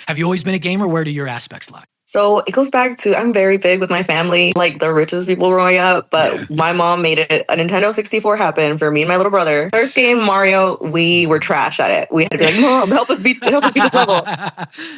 Have you always been a gamer? Where do your aspects lie? So it goes back to I'm very big with my family, like the richest people growing up. But my mom made it a Nintendo 64 happen for me and my little brother. First game, Mario, we were trash at it. We had to be like, Mom, help us beat this level.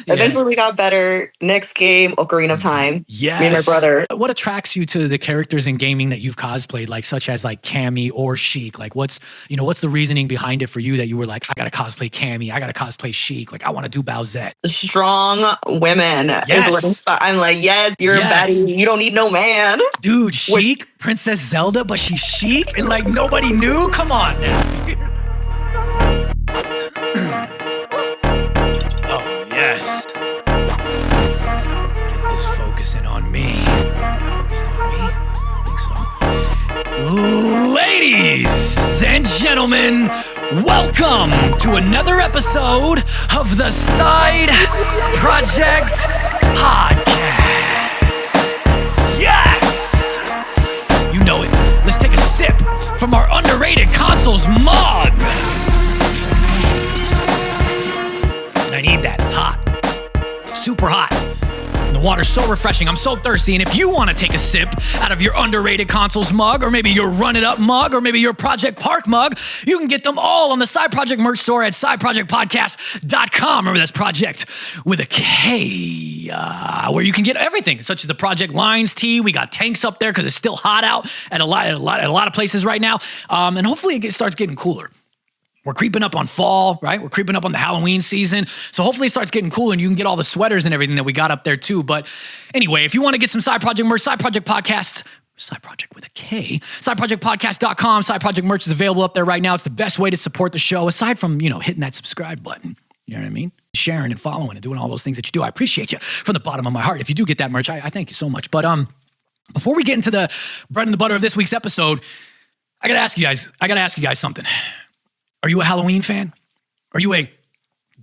Eventually, we got better. Next game, Ocarina of Time. Yes. Me and my brother. What attracts you to the characters in gaming that you've cosplayed, like such as like Cammy or Sheik? Like, what's the reasoning behind it for you that you were like, I gotta cosplay Cammy, I gotta cosplay Sheik, like I want to do Bowsette? Strong women is what I'm like, yes, you're a baddie. You don't need no man. Dude, Sheik, Princess Zelda, but she's chic and like nobody knew? Come on now. Oh, yes. Let's get this focusing on me. Focused on me? I think so. Ladies and gentlemen, welcome to another episode of the Side Projekt Podcast. Yes! You know it. Let's take a sip from our underrated consoles mug. And I need that. It's hot. It's super hot. And the water's so refreshing. I'm so thirsty. And if you want to take a sip out of your underrated consoles mug, or maybe your Run It Up mug, or maybe your Project Park mug, you can get them all on the Side Projekt merch store at sideprojectpodcast.com. Remember, that's Project with a K, where you can get everything, such as the Project Lines tee. We got tanks up there because it's still hot out at a lot of places right now. And hopefully it starts getting cooler. We're creeping up on fall, right? We're creeping up on the Halloween season. So hopefully it starts getting cooler and you can get all the sweaters and everything that we got up there too. But anyway, if you want to get some Side Projekt merch, Side Projekt Podcast, Side Project with a K, sideprojectpodcast.com. Side Projekt merch is available up there right now. It's the best way to support the show, aside from, hitting that subscribe button. You know what I mean? Sharing and following and doing all those things that you do. I appreciate you from the bottom of my heart. If you do get that merch, I thank you so much. But before we get into the bread and the butter of this week's episode, I got to ask you guys something. Are you a Halloween fan? Are you a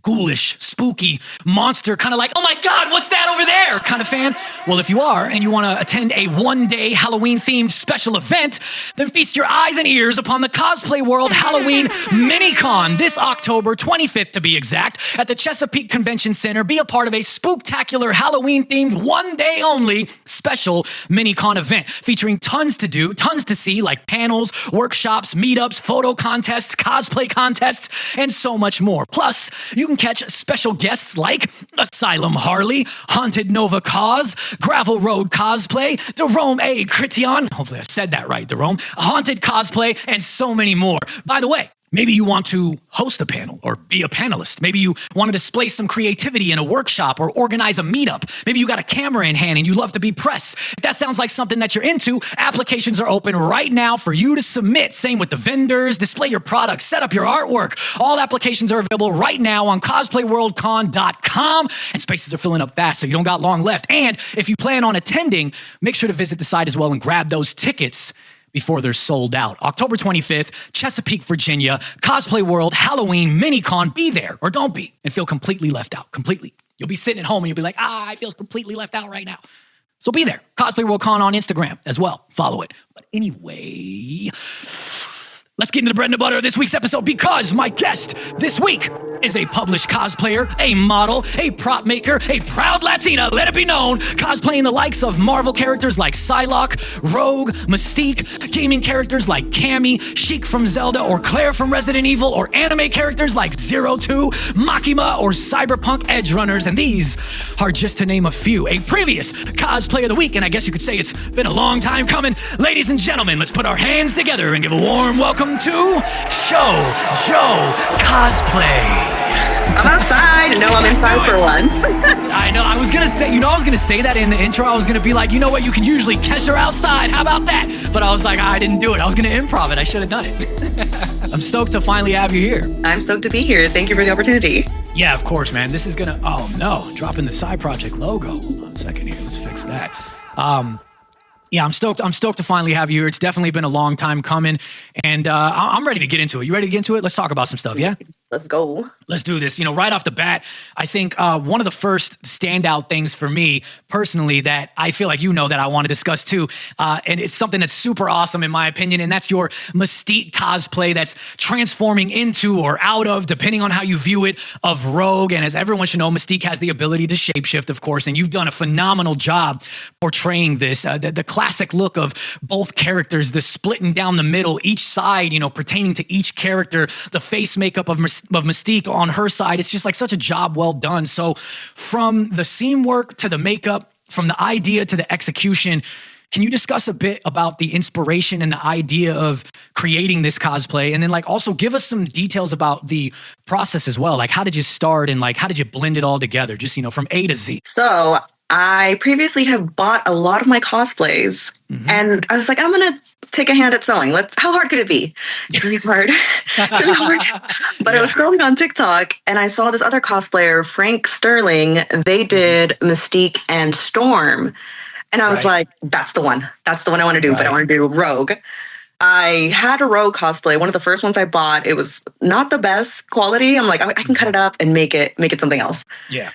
ghoulish, spooky monster, kind of like, oh my God, what's that over there kind of fan? Well, if you are, and you want to attend a one-day Halloween-themed special event, then feast your eyes and ears upon the Cosplay World Halloween Mini-Con this October 25th, to be exact, at the Chesapeake Convention Center. Be a part of a spooktacular Halloween-themed, one-day-only special Mini-Con event featuring tons to do, tons to see, like panels, workshops, meetups, photo contests, cosplay contests, and so much more. Plus, you can catch special guests like Asylum Harley, Haunted Nova Cos, Gravel Road Cosplay, Jerome A. Crition, hopefully I said that right, Jerome, Haunted Cosplay, and so many more. By the way, maybe you want to host a panel or be a panelist. Maybe you want to display some creativity in a workshop or organize a meetup. Maybe you got a camera in hand and you love to be press. If that sounds like something that you're into, applications are open right now for you to submit. Same with the vendors, display your products, set up your artwork. All applications are available right now on cosplayworldcon.com, and spaces are filling up fast, so you don't got long left. And if you plan on attending, make sure to visit the site as well and grab those tickets before they're sold out. October 25th, Chesapeake, Virginia, Cosplay World Halloween Mini-Con. Be there or don't be and feel completely left out. Completely. You'll be sitting at home and you'll be like, I feel completely left out right now. So be there. Cosplay World Con on Instagram as well. Follow it. But anyway, let's get into the bread and the butter of this week's episode, because my guest this week is a published cosplayer, a model, a prop maker, a proud Latina, let it be known, cosplaying the likes of Marvel characters like Psylocke, Rogue, Mystique, gaming characters like Cammy, Sheik from Zelda, or Claire from Resident Evil, or anime characters like Zero Two, Makima, or Cyberpunk Edgerunners, and these are just to name a few. A previous cosplay of the week, and I guess you could say it's been a long time coming. Ladies and gentlemen, let's put our hands together and give a warm welcome to Show Joe Cosplay. I'm outside. No, I'm inside for once. I know. I was going to say that in the intro. I was going to be like, you know what? You can usually catch her outside. How about that? But I was like, I didn't do it. I was going to improv it. I should have done it. I'm stoked to finally have you here. I'm stoked to be here. Thank you for the opportunity. Yeah, of course, man. This is going to, oh no, dropping the Side Projekt logo. Hold on a second here. Let's fix that. Yeah, I'm stoked to finally have you here. It's definitely been a long time coming, and I'm ready to get into it. You ready to get into it? Let's talk about some stuff, yeah? Let's go. Let's do this. Right off the bat, I think one of the first standout things for me personally that I feel like that I want to discuss too, and it's something that's super awesome in my opinion, and that's your Mystique cosplay that's transforming into or out of, depending on how you view it, of Rogue. And as everyone should know, Mystique has the ability to shapeshift, of course, and you've done a phenomenal job portraying this. The classic look of both characters, the splitting down the middle, each side, pertaining to each character, the face makeup of Mystique on her side. It's just like such a job well done. So from the scene work to the makeup, from the idea to the execution, can you discuss a bit about the inspiration and the idea of creating this cosplay? And then also give us some details about the process as well. How did you start and how did you blend it all together? Just, from A to Z. So I previously have bought a lot of my cosplays and I was like, I'm going to take a hand at sewing. How hard could it be? It's really hard. It's really hard. But I was scrolling on TikTok and I saw this other cosplayer, Frank Sterling. They did Mystique and Storm. And I was like, that's the one. That's the one I want to do, but I want to do Rogue. I had a Rogue cosplay. One of the first ones I bought. It was not the best quality. I'm like, I can cut it up and make it something else. Yeah.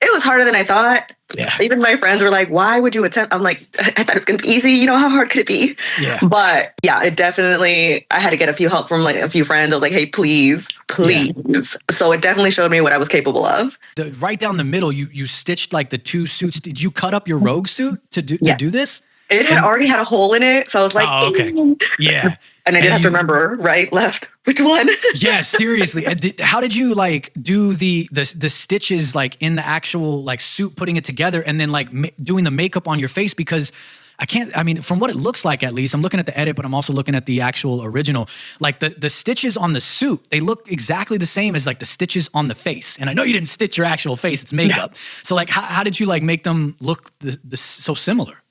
It was harder than I thought. Yeah. Even my friends were like, why would you attempt? I'm like, I thought it was going to be easy. How hard could it be? Yeah. But yeah, it definitely, I had to get a few help from a few friends. I was like, hey, please. Yeah. So it definitely showed me what I was capable of. Right down the middle, you stitched the two suits. Did you cut up your Rogue suit to do this? It had already had a hole in it. So I was like, oh, okay. Yeah. And I did have to remember right, left, which one? Yeah, seriously. How did you do the stitches in the actual suit, putting it together, and then doing the makeup on your face? Because from what it looks like, at least, I'm looking at the edit, but I'm also looking at the actual original. The stitches on the suit, they look exactly the same as the stitches on the face. And I know you didn't stitch your actual face; it's makeup. Yeah. So how did you make them look so similar?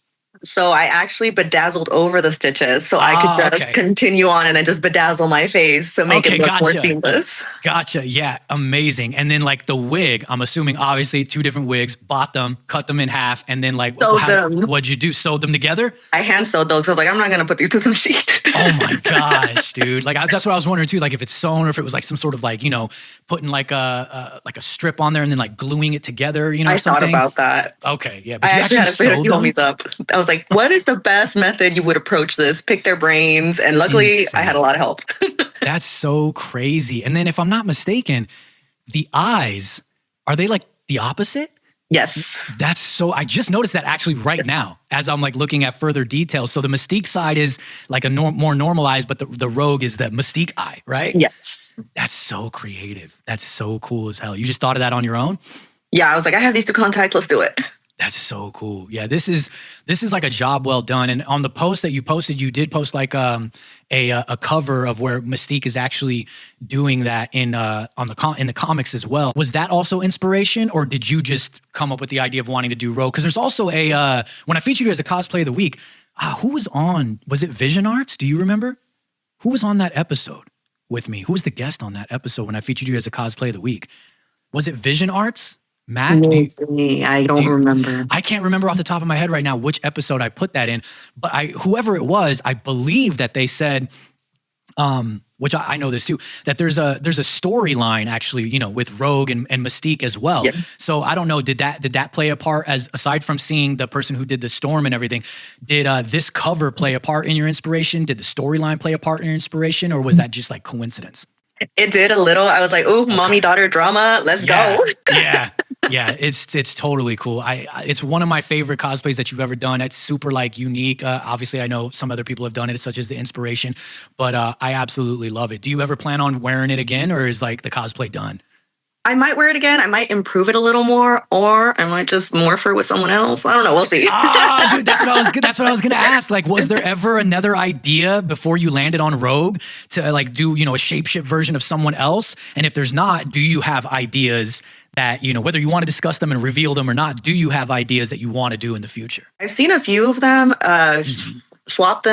So I actually bedazzled over the stitches so I could just continue on and then just bedazzle my face to make it look more seamless. Gotcha. Yeah. Amazing. And then the wig, I'm assuming obviously 2 different wigs, bought them, cut them in half, and then what'd you do? Sewed them together? I hand sewed those. I was like, I'm not going to put these to the machine. Oh my gosh, dude. That's what I was wondering too. If it's sewn or if it was some sort of putting a strip on there and then gluing it together, I thought about that. Okay. Yeah. But I actually had to put a few homies up. I was like, what is the best method you would approach this? Pick their brains. And luckily I had a lot of help. That's so crazy. And then if I'm not mistaken, the eyes, are they the opposite? Yes. That's so, I just noticed that actually right now as I'm looking at further details. So the Mystique side is more normalized, but the Rogue is the Mystique eye, right? Yes. That's so creative. That's so cool as hell. You just thought of that on your own? Yeah, I was like, I have these 2 contacts. Let's do it. That's so cool. Yeah, this is a job well done. And on the post that you posted, you did post a cover of where Mystique is actually doing that in the comics as well. Was that also inspiration, or did you just come up with the idea of wanting to do Rogue? Because there's also when I featured you as a cosplay of the week, who was on? Was it Vision Arts? Do you remember? Who was on that episode with me? Who was the guest on that episode when I featured you as a cosplay of the week? Was it Vision Arts? Matt? I don't remember. I can't remember off the top of my head right now which episode I put that in, but whoever it was, I believe that they said, which I know this too, that there's a storyline actually, with Rogue and Mystique as well. Yep. So I don't know, did that play a part, as aside from seeing the person who did the storm and everything, did this cover play a part in your inspiration? Did the storyline play a part in your inspiration, or was that just coincidence? It did a little. I was like, "Ooh, mommy-daughter drama. Let's go." Yeah. Yeah, it's totally cool. It's one of my favorite cosplays that you've ever done. It's super unique. Obviously, I know some other people have done it, such as the inspiration, but I absolutely love it. Do you ever plan on wearing it again, or is the cosplay done? I might wear it again. I might improve it a little more, or I might just morph her with someone else. I don't know. We'll see. Dude, that's what I was gonna ask. Was there ever another idea before you landed on Rogue to do a shapeshift version of someone else? And if there's not, do you have ideas that, whether you want to discuss them and reveal them or not, do you have ideas that you want to do in the future? I've seen a few of them swap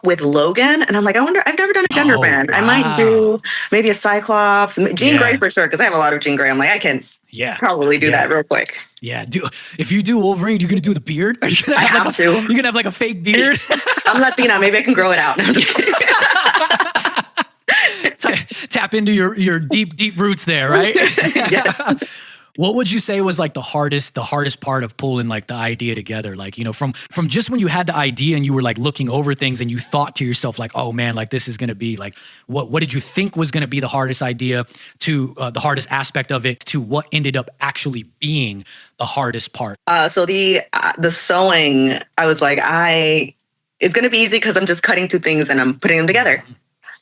with Logan, and I'm like, I wonder, I've never done a gender band. Wow. I might do maybe a Cyclops, Jean Grey for sure, because I have a lot of Jean Grey. I'm like, I can probably do that real quick. Yeah, if you do Wolverine, you're going to do the beard? I have to. You're going to have a fake beard? I'm Latina. Maybe I can grow it out. No, I'm just kidding. tap into your deep roots there, right? Yeah. What would you say was like the hardest part of pulling like the idea together? Like, you know, from just when you had the idea and you were like looking over things and you thought to yourself like, oh man, like this is going to be like, what did you think was going to be the hardest idea to the hardest aspect of it to what ended up actually being the hardest part? So the sewing, I was like, it's gonna be easy because I'm just cutting two things and I'm putting them together.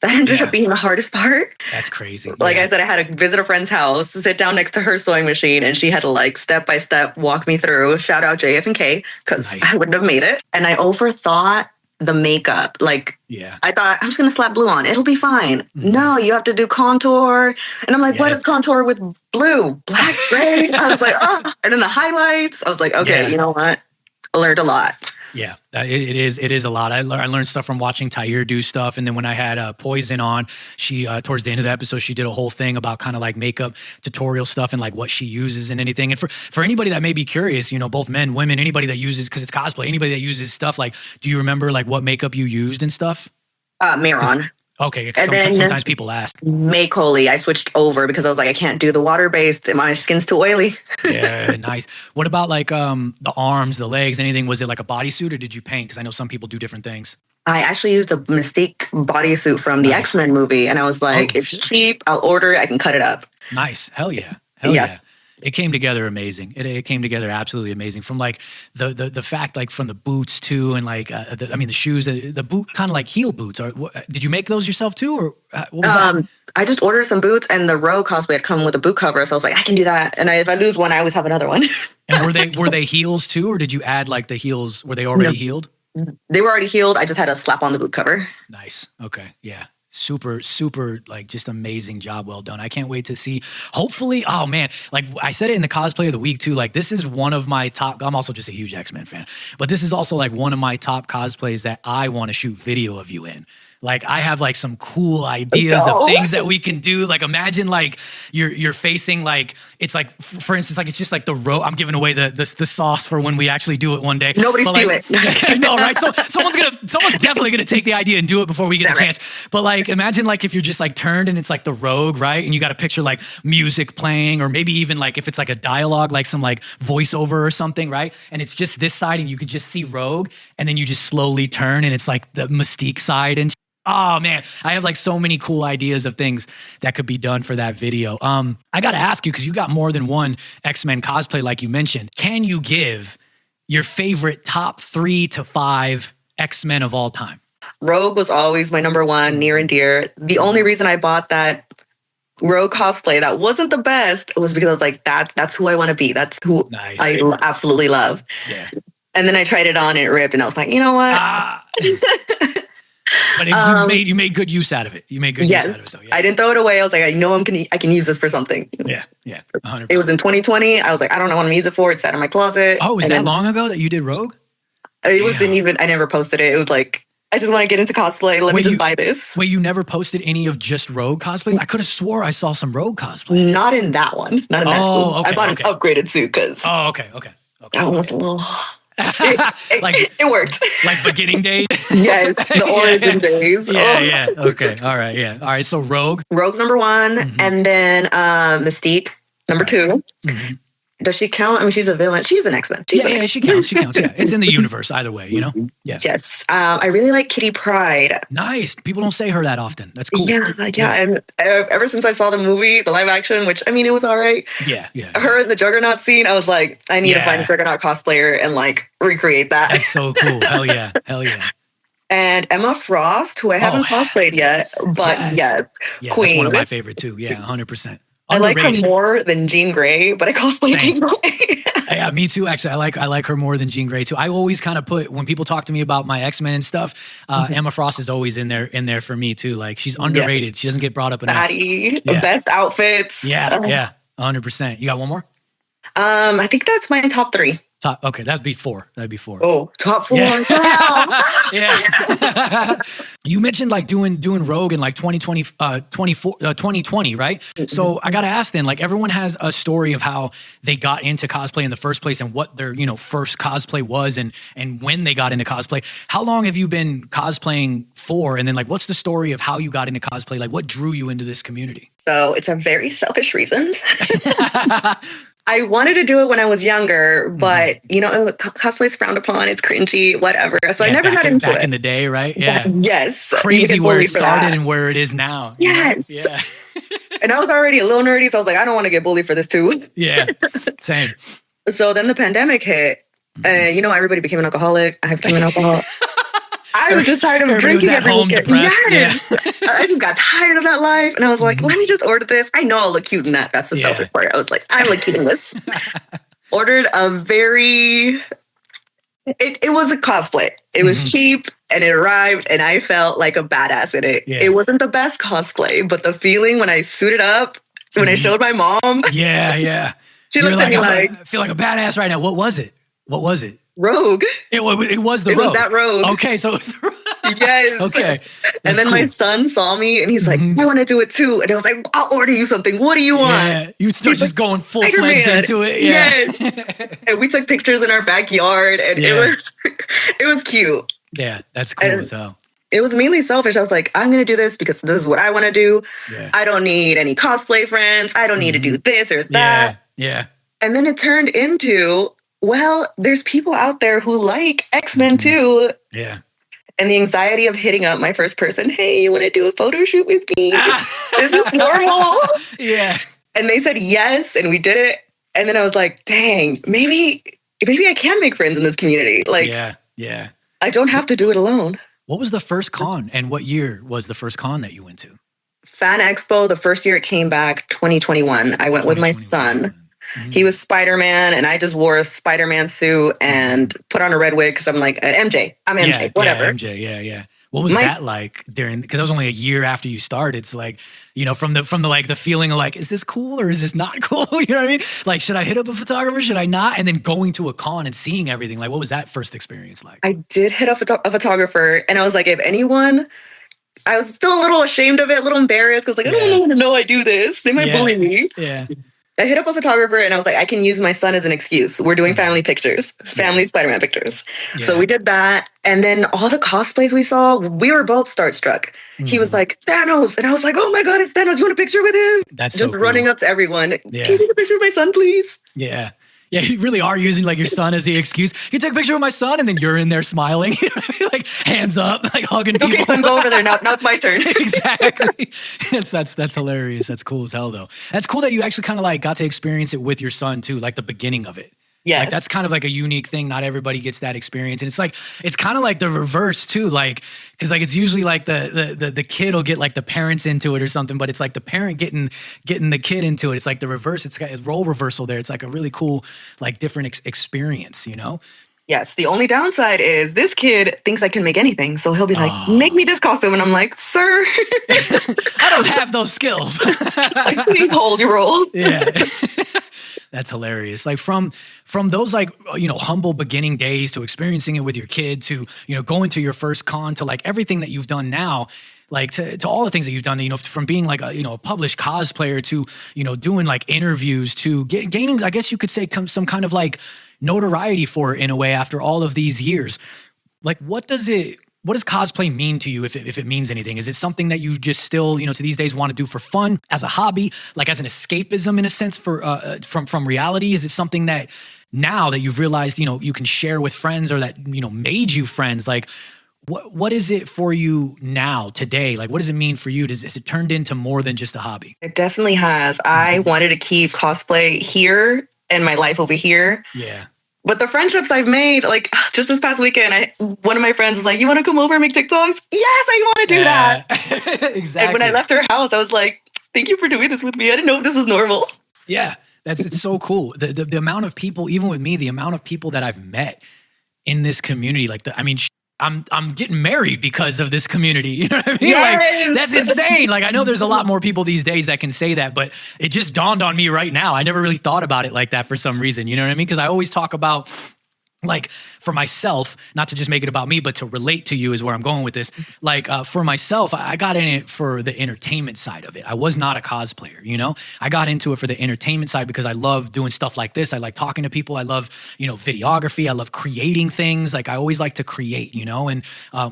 That ended up being the hardest part. That's crazy. Like I said, I had to visit a friend's house, sit down next to her sewing machine, and she had to like step by step walk me through. Shout out JF and K, because I wouldn't have made it. And I overthought the makeup. Like, I thought I'm just gonna slap blue on. It'll be fine. No, you have to do contour. And I'm like, what is contour with blue? Black, gray? I was like, oh. And then the highlights. I was like, okay, you know what? I learned a lot. Yeah, it is a lot. I learned stuff from watching Tyre do stuff, and then when I had Poison on, she towards the end of the episode, she did a whole thing about kind of like makeup tutorial stuff and like what she uses and anything. And for anybody that may be curious, you know, both men, women, anybody that uses, because it's cosplay, anybody that uses stuff, like, do you remember like what makeup you used and stuff? Maron. Okay, sometimes people ask. Make-Holy, I switched over because I was like, I can't do the water-based. My skin's too oily. Yeah, nice. What about like the arms, the legs, anything? Was it like a bodysuit or did you paint? Because I know some people do different things. I actually used a Mystique bodysuit from the xmen movie, and I was like, it's cheap. I'll order it. I can cut it up. Nice. Hell yeah. Hell yeah. It came together amazing. It came together absolutely amazing. From like the fact, like from the boots too, and like the shoes, the boot kind of like heel boots. Did you make those yourself too, or what was that? I just ordered some boots, and the Rogue cosplay had come with a boot cover, so I was like, I can do that. And if I lose one, I always have another one. And were they heels too, or did you add like the heels? Were they already heeled? They were already heeled. I just had to slap on the boot cover. Nice. Okay. Yeah. Super, like just amazing job. Well done. I can't wait to see, hopefully, oh man, like I said it in the cosplay of the week too, like this is one of my top, I'm also just a huge X-Men fan, but this is also like one of my top cosplays that I want to shoot video of you in. Like I have like some cool ideas of things that we can do. Like imagine like you're facing like, it's like, for instance, like it's just like the road. I'm giving away the sauce for when we actually do it one day. Nobody steal like, it. No, right? So someone's definitely gonna take the idea and do it before we get the chance. But like imagine like if you're just like turned and it's like the Rogue, right? And you got to picture like music playing, or maybe even like if it's like a dialogue, like some like voiceover or something, right? And it's just this side and you could just see Rogue, and then you just slowly turn and it's like the Mystique side and oh man, I have like so many cool ideas of things that could be done for that video. I got to ask you, because you got more than one X-Men cosplay, like you mentioned. Can you give your favorite top 3 to 5 X-Men of all time? Rogue was always my number one, near and dear. The only reason I bought that Rogue cosplay that wasn't the best was because I was like, that's who I want to be. That's who I absolutely love. Yeah. And then I tried it on and it ripped, and I was like, you know what? But you made good use out of it. You made good use out of it. So, I didn't throw it away. I was like, I know I can use this for something. Yeah, 100%. It was in 2020. I was like, I don't know what to use it for. It sat in my closet. Oh, was that long ago that you did Rogue? It wasn't even. I never posted it. It was like, I just want to get into cosplay. Let me just buy this. Wait, you never posted any of just Rogue cosplays? I could have swore I saw some Rogue cosplays. Not in that one. Not in that suit. I bought an upgraded suit because. Oh, okay. That one was a little. It worked. Like beginning days? Yes, the origin days. Yeah. Okay. All right. Yeah. All right. So Rogue's number 1, and then Mystique number 2. Mm-hmm. Does she count? I mean, she's a villain. She's an X-Men. Yeah, she counts. She counts. Yeah, it's in the universe either way, you know? Yeah. Yes. I really like Kitty Pryde. Nice. People don't say her that often. That's cool. Yeah. And ever since I saw the movie, the live action, which, I mean, it was all right. Yeah. Her in the Juggernaut scene, I was like, I need to find a Juggernaut cosplayer and like recreate that. That's so cool. Hell yeah. And Emma Frost, who I haven't cosplayed yet, but yes, Queen. That's one of my favorite too. Yeah, 100%. I like her more than Jean Grey, but I cosplay Jean Grey. Yeah, me too. Actually, I like her more than Jean Grey too. I always kind of put, when people talk to me about my X-Men and stuff, Emma Frost is always in there for me too. Like she's underrated. Yes. She doesn't get brought up enough. Fatty, the best outfits. Yeah, 100%. You got one more? I think that's my top 3. Okay, that'd be 4. That'd be 4. Oh, top 4. Yeah. Damn. Yeah. You mentioned like doing Rogue in like 2020, right? So I got to ask then, like everyone has a story of how they got into cosplay in the first place and what their, first cosplay was and when they got into cosplay. How long have you been cosplaying for? And then like, what's the story of how you got into cosplay? Like what drew you into this community? So it's a very selfish reason. I wanted to do it when I was younger, but cosplay is frowned upon. It's cringy, whatever. So I never got into it. Back in the day, right? Yeah. Yes. Crazy where it started and where it is now. Yes. Yeah. And I was already a little nerdy, so I was like, I don't want to get bullied for this too. Yeah. Same. So then the pandemic hit, and everybody became an alcoholic. I became an alcoholic. I was just tired of drinking every weekend. Yes. Yeah. I just got tired of that life. And I was like, let me just order this. I know I'll look cute in that. That's the selfish part. I was like, I look cute in this. Ordered a very... It was a cosplay. It was cheap and it arrived and I felt like a badass in it. Yeah. It wasn't the best cosplay, but the feeling when I suited up, when I showed my mom. Yeah. She looked at me like... I feel like a badass right now. What was it? Rogue. It was the Rogue. It was that Rogue. Okay, so it was the Rogue. Yes. Okay. And then my son saw me and he's like, I want to do it too. And I was like, I'll order you something. What do you want? Yeah. You start just going full-fledged into it. Yeah. Yes. And we took pictures in our backyard and it was cute. Yeah, that's cool as hell. It was mainly selfish. I was like, I'm going to do this because this is what I want to do. Yeah. I don't need any cosplay friends. I don't need to do this or that. Yeah. And then it turned into, well, there's people out there who like X-Men too. Yeah. And the anxiety of hitting up my first person, hey, you want to do a photo shoot with me? Is this normal? Yeah. And they said yes, and we did it. And then I was like, dang, maybe I can make friends in this community. Like, yeah. I don't have to do it alone. What was the first con, and what year was the first con that you went to? Fan Expo, the first year it came back, 2021. I went with my son. He was Spider-Man, and I just wore a Spider-Man suit and put on a red wig because I'm like, MJ. I'm MJ, whatever. Yeah, MJ, yeah. What was that like during? Because that was only a year after you started. So like, from the like the feeling of like, is this cool or is this not cool? You know what I mean? Like, should I hit up a photographer? Should I not? And then going to a con and seeing everything. Like, what was that first experience like? I did hit up a photographer, and I was like, if anyone. I was still a little ashamed of it, a little embarrassed because like I don't want to know I do this. They might bully me. Yeah. I hit up a photographer and I was like, I can use my son as an excuse. We're doing family pictures, family Spider-Man pictures. Yeah. So we did that. And then all the cosplays we saw, we were both starstruck. He was like, Thanos. And I was like, oh my God, it's Thanos. You want a picture with him? That's just so running up to everyone. Yeah. Can you take a picture of my son, please? Yeah. Yeah, you really are using like your son as the excuse. You take a picture of my son and then you're in there smiling, like hands up, like hugging people. Okay, son, go over there. Now it's my turn. Exactly. That's hilarious. That's cool as hell though. That's cool that you actually kind of like got to experience it with your son too, like the beginning of it. Yeah, like that's kind of like a unique thing. Not everybody gets that experience, and it's kind of like the reverse too. Like because like it's usually like the kid will get like the parents into it or something, but it's like the parent getting the kid into it. It's like the reverse. It's role reversal there. It's like a really cool like different experience, Yes. The only downside is this kid thinks I can make anything, so he'll be like, "Make me this costume," and I'm like, "Sir, I don't have those skills. Like, please hold your role." Yeah. That's hilarious. Like from those like, humble beginning days to experiencing it with your kid to, going to your first con to like everything that you've done now, like to all the things that you've done, from being like a published cosplayer to, doing like interviews to gaining, I guess you could say some kind of like notoriety for it in a way after all of these years. Like, what does cosplay mean to you if it means anything? Is it something that you just still, to these days want to do for fun, as a hobby, like as an escapism in a sense from reality? Is it something that now that you've realized, you can share with friends or that, made you friends? Like, what is it for you now, today? Like, what does it mean for you? Is it turned into more than just a hobby? It definitely has. I wanted to keep cosplay here and my life over here. Yeah. But the friendships I've made, like just this past weekend, one of my friends was like, "You want to come over and make TikToks?" Yes, I want to do that. Exactly. And when I left her house, I was like, "Thank you for doing this with me. I didn't know this was normal." Yeah, it's so cool. The amount of people, even with me, the amount of people that I've met in this community, I'm getting married because of this community. You know what I mean? Yes! Like, that's insane. Like, I know there's a lot more people these days that can say that, but it just dawned on me right now. I never really thought about it like that for some reason. You know what I mean? Because I always talk about, like for myself, not to just make it about me, but to relate to you is where I'm going with this. Like for myself, I got in it for the entertainment side of it. I was not a cosplayer, you know? I got into it for the entertainment side because I love doing stuff like this. I like talking to people. I love, you know, videography. I love creating things. Like I always like to create, you know, and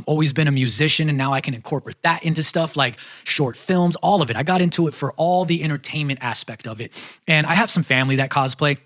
always been a musician. And now I can incorporate that into stuff like short films, all of it. I got into it for all the entertainment aspect of it. And I have some family that cosplay.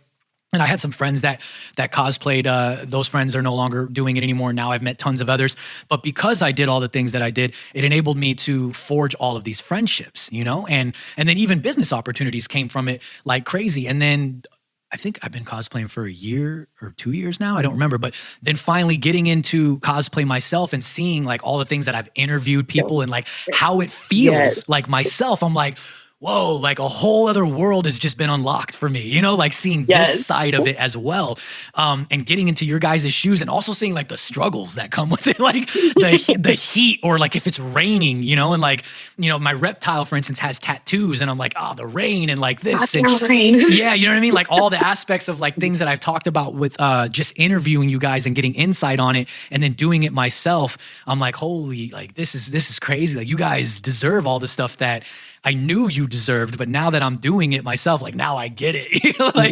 And I had some friends that cosplayed. Those friends are no longer doing it anymore. Now I've met tons of others. But because I did all the things that I did, it enabled me to forge all of these friendships, you know? And then even business opportunities came from it like crazy. And then I think I've been cosplaying for a year or 2 years now. I don't remember. But then finally getting into cosplay myself and seeing like all the things that I've interviewed people and like how it feels like myself, I'm like, whoa, like a whole other world has just been unlocked for me, you know, like seeing this side of it as well. And getting into your guys' shoes and also seeing like the struggles that come with it, like the heat or like if it's raining, you know, and like, you know, my reptile, for instance, has tattoos and I'm like, oh, the rain and like this. And, rain. yeah, you know what I mean? Like all the aspects of like things that I've talked about with just interviewing you guys and getting insight on it and then doing it myself. I'm like, holy, like this is crazy. Like you guys deserve all the stuff that I knew you deserved, but now that I'm doing it myself, like now I get it. You know, like,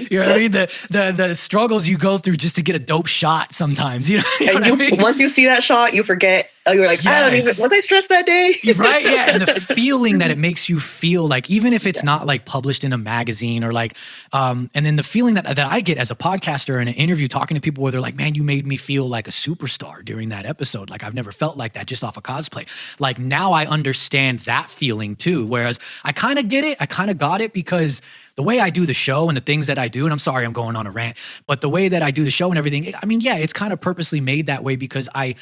you know what I mean? The struggles you go through just to get a dope shot sometimes, you know, what I mean? Once you see that shot, you forget. You're like, I don't even, was I stressed that day? Right, yeah. And the feeling that it makes you feel like, even if it's not like published in a magazine or like, and then the feeling that I get as a podcaster in an interview talking to people where they're like, man, you made me feel like a superstar during that episode. Like I've never felt like that just off of cosplay. Like now I understand that feeling too. Whereas I kind of get it. I kind of got it because the way I do the show and the things that I do, and I'm sorry I'm going on a rant, but the way that I do the show and everything, I mean, yeah, it's kind of purposely made that way because I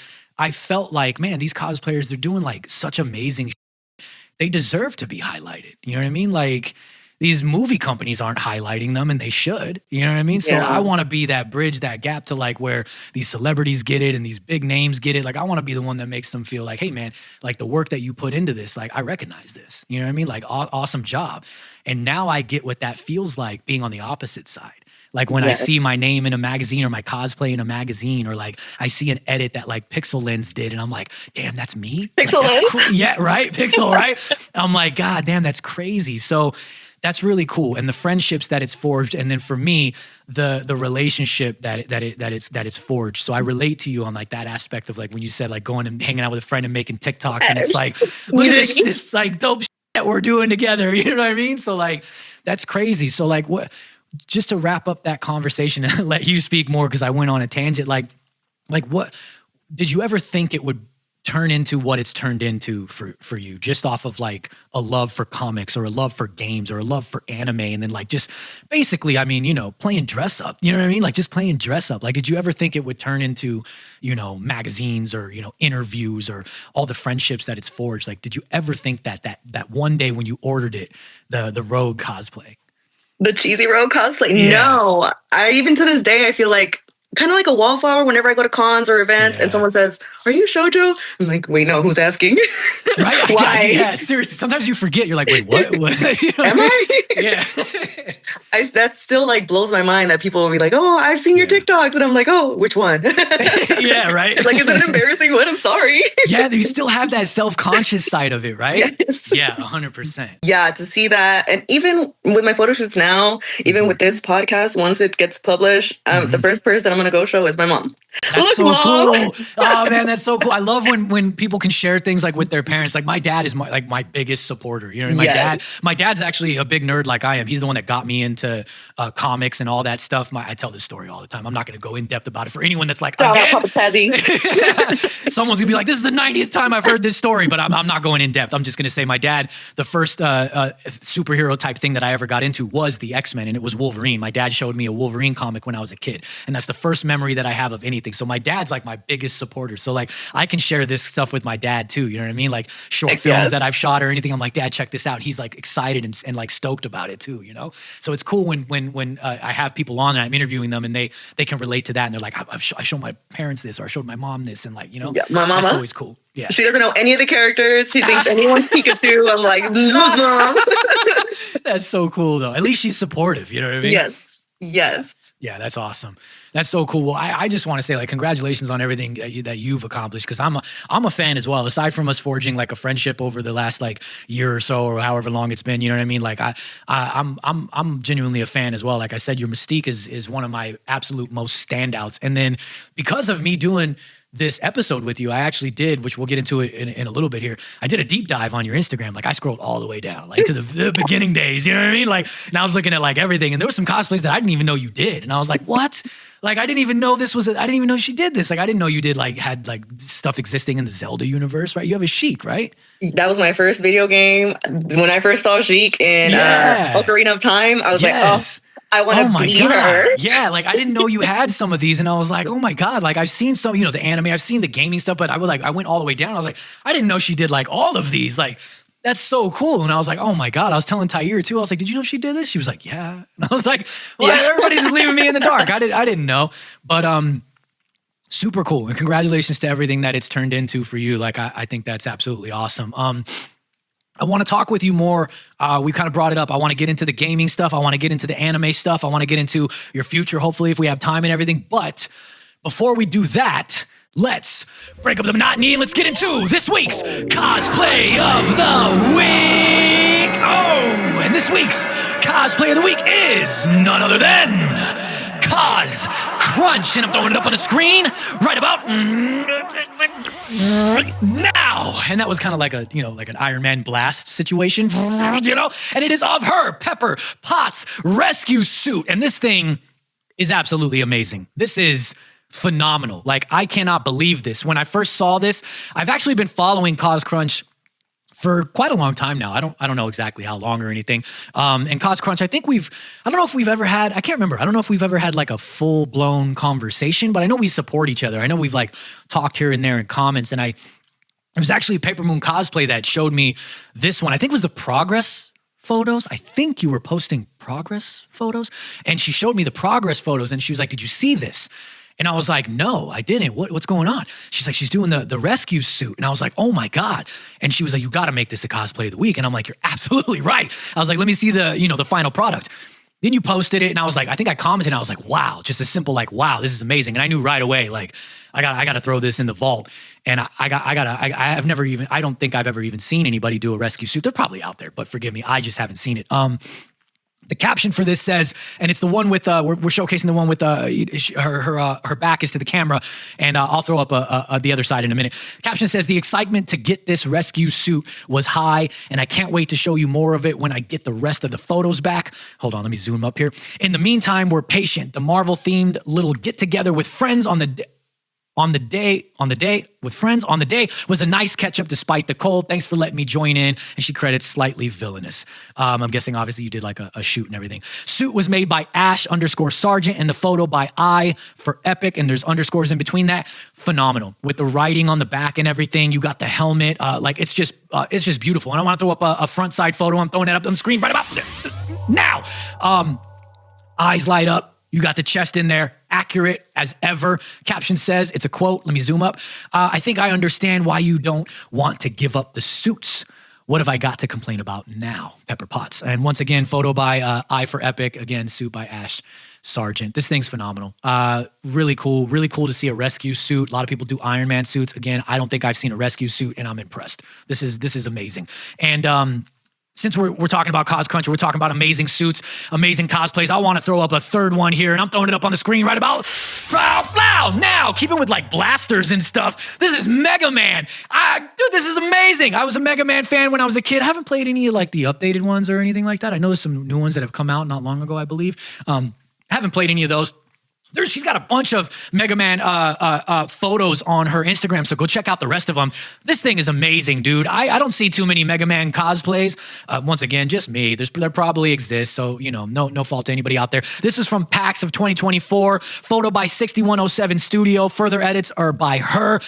felt like, man, these cosplayers, they're doing like such amazing shit. They deserve to be highlighted. You know what I mean? Like these movie companies aren't highlighting them and they should, you know what I mean? So I want to be that bridge, that gap to like where these celebrities get it and these big names get it. Like I want to be the one that makes them feel like, hey man, like the work that you put into this, like I recognize this, you know what I mean? Like awesome job. And now I get what that feels like being on the opposite side. Like when I see my name in a magazine or my cosplay in a magazine, or like I see an edit that like Pixel Lens did and I'm like, damn, that's me? Pixel Lens? Yeah, right? Pixel, right? I'm like, God damn, that's crazy. So that's really cool. And the friendships that it's forged. And then for me, the relationship that it's forged. So I relate to you on like that aspect of like when you said like going and hanging out with a friend and making TikToks and it's like, look at this like dope shit that we're doing together. You know what I mean? So like, that's crazy. So like what, just to wrap up that conversation and let you speak more, because I went on a tangent, like what, did you ever think it would turn into what it's turned into for you, just off of like a love for comics or a love for games or a love for anime, and then like just basically, I mean, you know, playing dress up, you know what I mean? Like just playing dress up. Like, did you ever think it would turn into, you know, magazines or, you know, interviews or all the friendships that it's forged? Like, did you ever think that one day when you ordered it, the Rogue cosplay? The cheesy rogue cosplay? Yeah. No. I even to this day, I feel like kind of like a wallflower whenever I go to cons or events and someone says, are you shoujo? I'm like, wait, no, who's asking? Right? Why? Yeah, seriously. Sometimes you forget. You're like, wait, what? You know Am I? Yeah. That still like blows my mind that people will be like, oh, I've seen your TikToks. And I'm like, oh, which one? Yeah, right? Like, is it an embarrassing one? I'm sorry. Yeah, you still have that self-conscious side of it, right? Yes. Yeah, 100%. Yeah, to see that. And even with my photo shoots now, even with this podcast, once it gets published, the first person I'm going to go show is my mom. That's so cool. Oh man, that's so cool. I love when people can share things like with their parents. Like my dad is my biggest supporter. You know, my dad's actually a big nerd like I am. He's the one that got me into comics and all that stuff. I tell this story all the time. I'm not going to go in depth about it for anyone that's like, someone's gonna be like, this is the 90th time I've heard this story, but I'm not going in depth. I'm just going to say my dad, the first superhero type thing that I ever got into was the X-Men, and it was Wolverine. My dad showed me a Wolverine comic when I was a kid, and that's the first memory that I have of anything. So my dad's like my biggest supporter. So like I can share this stuff with my dad too. You know what I mean? Like short films that I've shot or anything. I'm like, Dad, check this out. He's like excited and like stoked about it too. You know? So it's cool when I have people on and I'm interviewing them and they can relate to that, and they're like, I showed my parents this, or I showed my mom this, and like, you know, my mama. That's always cool. Yeah. She doesn't know any of the characters. She thinks anyone's Pikachu. I'm like, That's so cool though. At least she's supportive. You know what I mean? Yes. Yes. Yeah, that's awesome. That's so cool. Well, I just want to say, like, congratulations on everything that you've accomplished, because I'm a fan as well. Aside from us forging like a friendship over the last like year or so, or however long it's been, you know what I mean? Like, I'm genuinely a fan as well. Like I said, your Mystique is one of my absolute most standouts. And then because of me doing this episode with you, I actually did, which we'll get into it in a little bit here. I did a deep dive on your Instagram. Like, I scrolled all the way down, like to the beginning days, you know what I mean? Like, and I was looking at like everything, and there were some cosplays that I didn't even know you did. And I was like, what? Like, I didn't even know I didn't even know she did this. Like, I didn't know you had like stuff existing in the Zelda universe, right? You have a Sheik, right? That was my first video game. When I first saw Sheik in Yeah. Ocarina of Time, I was like, Yes. oh, I want to be her. Yeah, like I didn't know you had some of these, and I was like, oh my God, like I've seen some, you know, the anime, I've seen the gaming stuff, but I went all the way down. I was like, I didn't know she did like all of these. Like, that's so cool. And I was like, oh my God. I was telling Tyre too. I was like, did you know she did this? She was like, yeah. And I was like, well, Yeah. everybody's just leaving me in the dark. I didn't know. But super cool. And congratulations to everything that it's turned into for you. Like, I think that's absolutely awesome. I want to talk with you more. We kind of brought it up. I want to get into the gaming stuff. I want to get into the anime stuff. I want to get into your future, hopefully, if we have time and everything. But before we do that, let's break up the monotony and let's get into this week's Cosplay of the Week. Oh, and this week's Cosplay of the Week is none other than Cos Crunch, and I'm throwing it up on the screen right about now. And that was kind of like like an Iron Man blast situation, you know? And it is of her, Pepper Potts, rescue suit. And this thing is absolutely amazing. This is phenomenal. Like, I cannot believe this. When I first saw this, I've actually been following Cos Crunch for quite a long time now. I don't know exactly how long or anything. And Cos Crunch, I don't know if we've ever had, I can't remember. I don't know if we've ever had like a full blown conversation, but I know we support each other. I know we've like talked here and there in comments, and it was actually Paper Moon Cosplay that showed me this one. I think it was the progress photos. I think you were posting progress photos, and she showed me the progress photos, and she was like, did you see this? And I was like, no, I didn't. What's going on? She's like, she's doing the rescue suit. And I was like, oh my God. And she was like, you got to make this a Cosplay of the Week. And I'm like, you're absolutely right. I was like, let me see the final product. Then you posted it, and I was like, I think I commented, and I was like, wow, just a simple like, wow, this is amazing. And I knew right away, like, I got to throw this in the vault. And I don't think I've ever even seen anybody do a rescue suit. They're probably out there, but forgive me, I just haven't seen it. The caption for this says, and it's the one with we're showcasing the one with her back is to the camera, and I'll throw up the other side in a minute. The caption says, the excitement to get this rescue suit was high, and I can't wait to show you more of it when I get the rest of the photos back. Hold on, let me zoom up here. In the meantime, we're patient. The Marvel themed little get together with friends on the day was a nice catch up despite the cold. Thanks for letting me join in. And she credits slightly villainous. I'm guessing obviously you did like a shoot and everything. Suit was made by Ash_Sergeant, and the photo by I for Epic, and there's underscores in between that. Phenomenal. With the writing on the back and everything. You got the helmet. It's just beautiful. And I want to throw up a front side photo. I'm throwing that up on the screen right about now. Eyes light up. You got the chest in there, accurate as ever. Caption says, it's a quote. Let me zoom up. I think I understand why you don't want to give up the suits. What have I got to complain about now? Pepper Potts. And once again, photo by I for Epic. Again, suit by Ash Sargent. This thing's phenomenal. Really cool. Really cool to see a rescue suit. A lot of people do Iron Man suits. Again, I don't think I've seen a rescue suit, and I'm impressed. This is amazing. And since we're talking about Cos Crunch, we're talking about amazing suits, amazing cosplays, I want to throw up a third one here, and I'm throwing it up on the screen right about now. Keep it with like blasters and stuff. This is Mega Man. Dude, this is amazing. I was a Mega Man fan when I was a kid. I haven't played any of like the updated ones or anything like that. I know there's some new ones that have come out not long ago, I believe. Haven't played any of those. She's got a bunch of Mega Man photos on her Instagram, so go check out the rest of them. This thing is amazing, dude. I don't see too many Mega Man cosplays. Once again, just me. There probably exists, so no fault to anybody out there. This is from PAX of 2024. Photo by 6107 Studio. Further edits are by her.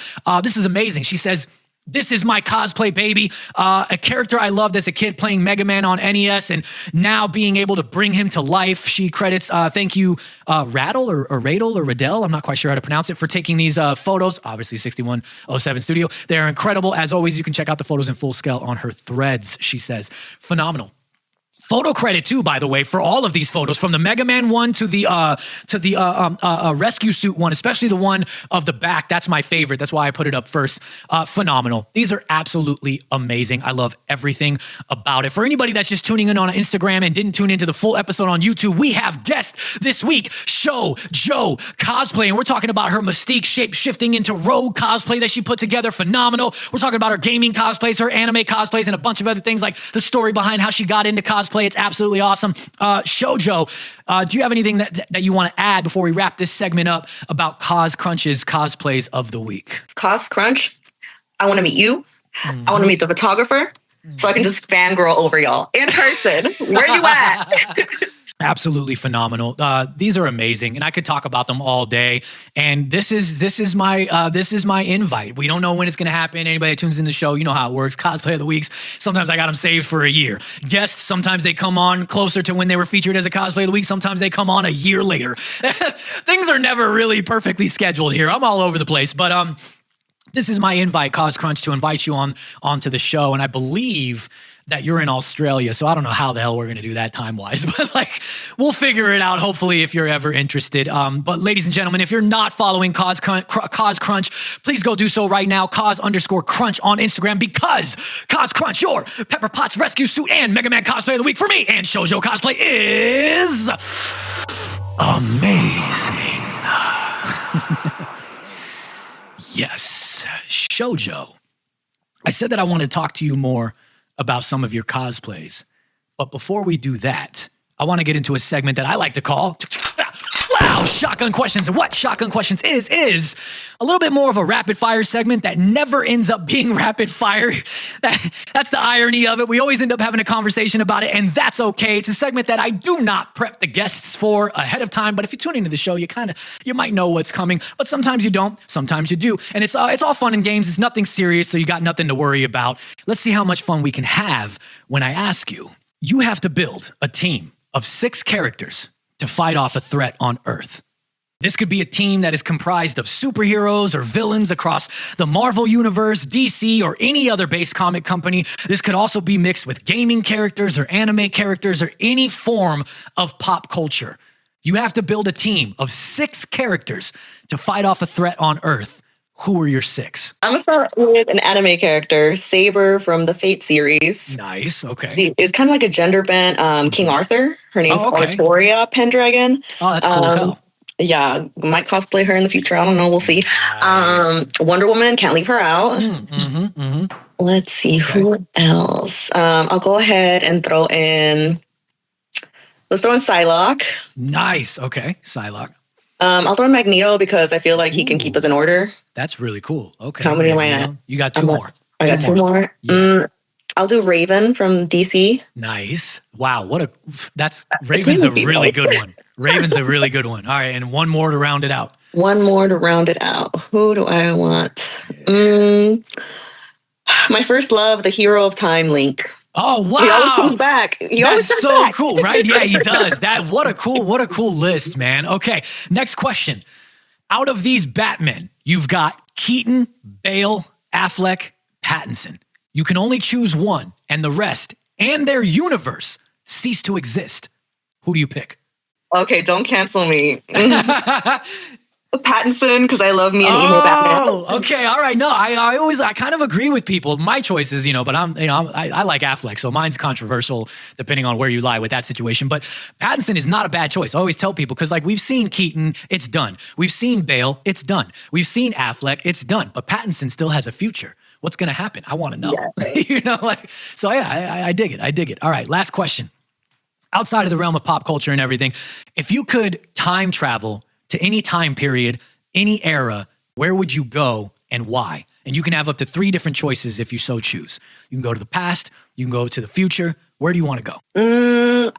This is amazing. She says, this is my cosplay baby, a character I loved as a kid playing Mega Man on NES, and now being able to bring him to life. She credits, thank you, Radel or Radel or Radel, I'm not quite sure how to pronounce it, for taking these photos. Obviously, 6107 Studio. They're incredible. As always, you can check out the photos in full scale on her threads, she says. Phenomenal. Photo credit too, by the way, for all of these photos, from the Mega Man one to the rescue suit one, especially the one of the back. That's my favorite. That's why I put it up first. Phenomenal. These are absolutely amazing. I love everything about it. For anybody that's just tuning in on Instagram and didn't tune into the full episode on YouTube, we have guest this week, Show Joe Cosplay, and we're talking about her Mystique shape shifting into rogue cosplay that she put together. Phenomenal. We're talking about her gaming cosplays, her anime cosplays, and a bunch of other things, like the story behind how she got into cosplay. It's absolutely awesome. Shoujo, do you have anything that you want to add before we wrap this segment up about Cos Crunch's cosplays of the week? Cos Crunch, I want to meet you. I want to meet the photographer so I can just fangirl over y'all in person. Where you at? Absolutely phenomenal. These are amazing, and I could talk about them all day. And this is my invite. We don't know when it's going to happen. Anybody that tunes in the show, you know how it works. Cosplay of the weeks. Sometimes I got them saved for a year. Guests, sometimes they come on closer to when they were featured as a cosplay of the week. Sometimes they come on a year later. Things are never really perfectly scheduled here. I'm all over the place, but this is my invite, Cos Crunch, to invite you onto the show. And I believe that you're in Australia, so I don't know how the hell we're going to do that time-wise, but like, we'll figure it out, hopefully, if you're ever interested. But ladies and gentlemen, if you're not following Cos Crunch, please go do so right now, Cos_Crunch on Instagram, because Cos Crunch, your Pepper Potts rescue suit and Mega Man cosplay of the week for me and Shoujo Cosplay is amazing. Yes, Shoujo. I said that I want to talk to you more about some of your cosplays. But before we do that, I want to get into a segment that I like to call Shotgun Questions. And what Shotgun Questions is a little bit more of a rapid fire segment that never ends up being rapid fire. That's the irony of it. We always end up having a conversation about it, and that's okay. It's a segment that I do not prep the guests for ahead of time, but if you tune into the show, you might know what's coming, but sometimes you don't, sometimes you do. And it's all fun and games. It's nothing serious, so you got nothing to worry about. Let's see how much fun we can have when I ask you. You have to build a team of 6 characters to fight off a threat on Earth. This could be a team that is comprised of superheroes or villains across the Marvel Universe, DC, or any other base comic company. This could also be mixed with gaming characters or anime characters or any form of pop culture. You have to build a team of 6 characters to fight off a threat on Earth. Who are your 6? I'm going to start with an anime character, Saber from the Fate series. Nice, okay. It's kind of like a gender bent King Arthur. Her name's Victoria Pendragon. Oh, that's cool as hell. Yeah, might cosplay her in the future. I don't know. We'll see. Nice. Wonder Woman, can't leave her out. Let's see, who else? I'll go ahead and throw in Psylocke. Nice, okay, Psylocke. I'll throw in Magneto because I feel like he can keep us in order. That's really cool. Okay. How many am I at? You got 2 more. I got 2 more. Yeah. I'll do Raven from DC. Nice. Wow. Raven's a really good one. Raven's a really good one. All right. And 1 more to round it out. 1 more to round it out. Who do I want? My first love, the hero of time, Link. Oh, wow. He always comes back. That's so cool, right? Yeah, he does. What a cool list, man. Okay. Next question. Out of these Batmen, you've got Keaton, Bale, Affleck, Pattinson. You can only choose one, and the rest and their universe cease to exist. Who do you pick? Okay, don't cancel me. Pattinson, because I love me and emo Batman. Oh, okay, all right. No, I kind of agree with people. My choices, but I like Affleck, so mine's controversial depending on where you lie with that situation. But Pattinson is not a bad choice. I always tell people, because we've seen Keaton, it's done. We've seen Bale, it's done. We've seen Affleck, it's done. But Pattinson still has a future. What's going to happen? I want to know. Yes. So yeah, I dig it. I dig it. All right, last question. Outside of the realm of pop culture and everything, if you could time travel to any time period, any era, where would you go and why? And you can have up to 3 different choices if you so choose. You can go to the past, you can go to the future. Where do you want to go?